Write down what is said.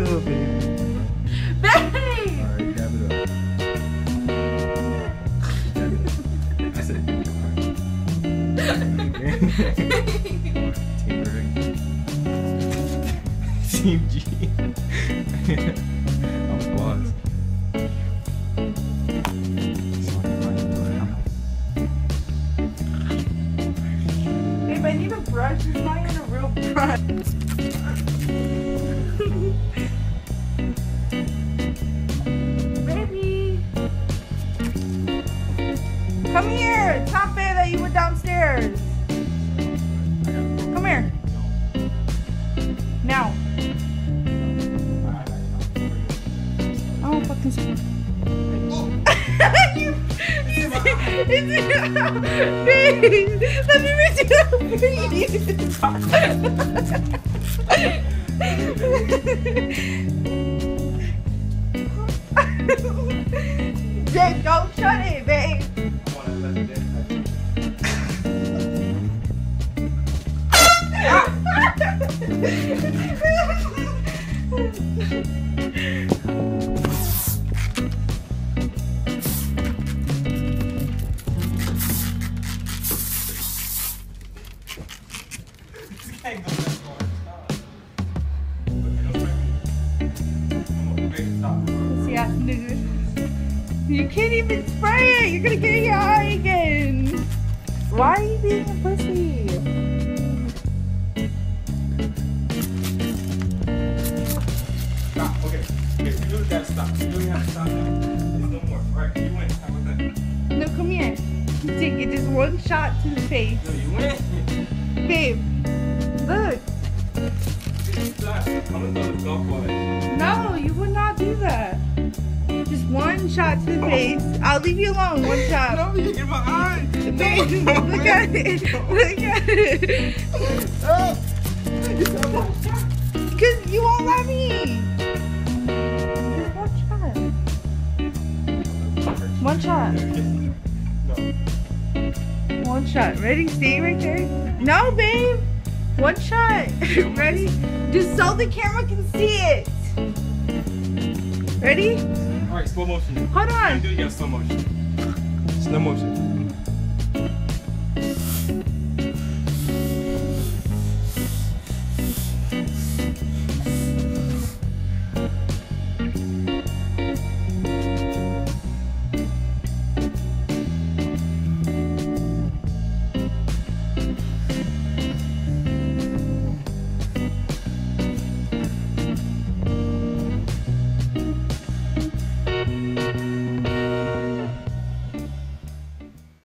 throw it, babe. Babe! Alright, dab it up. Dab it. I said, Team G. I'm boss. Babe, I need a brush. It's not even a real brush. Baby! Come here! It's not fair that you went downstairs. Come here. Now. Oh, fucking sorry. Babe, let me reach it up, please. Babe, don't shut it, babe. Yeah, nigga. You can't even spray it. You're gonna get in your eye again. Why are you being a pussy? Stop. Okay. Okay. You really gotta stop. You really have to stop now. There's no more. Alright, you win. How about that? No, come here. Take it just one shot to the face. No, you win. Babe, look. I'm gonna throw this golf ball at you. No, you would not do that. Just one shot to the face. I'll leave you alone. One shot. No, you in my eyes. Babe, look at it. Look at it. Because you won't let me. Just one shot. One shot. No. One shot. Ready? Stay right there. No, babe. One shot. Ready? Just so the camera can see it. Ready? Alright, slow motion. Hold on. Do it again, slow motion. Slow motion.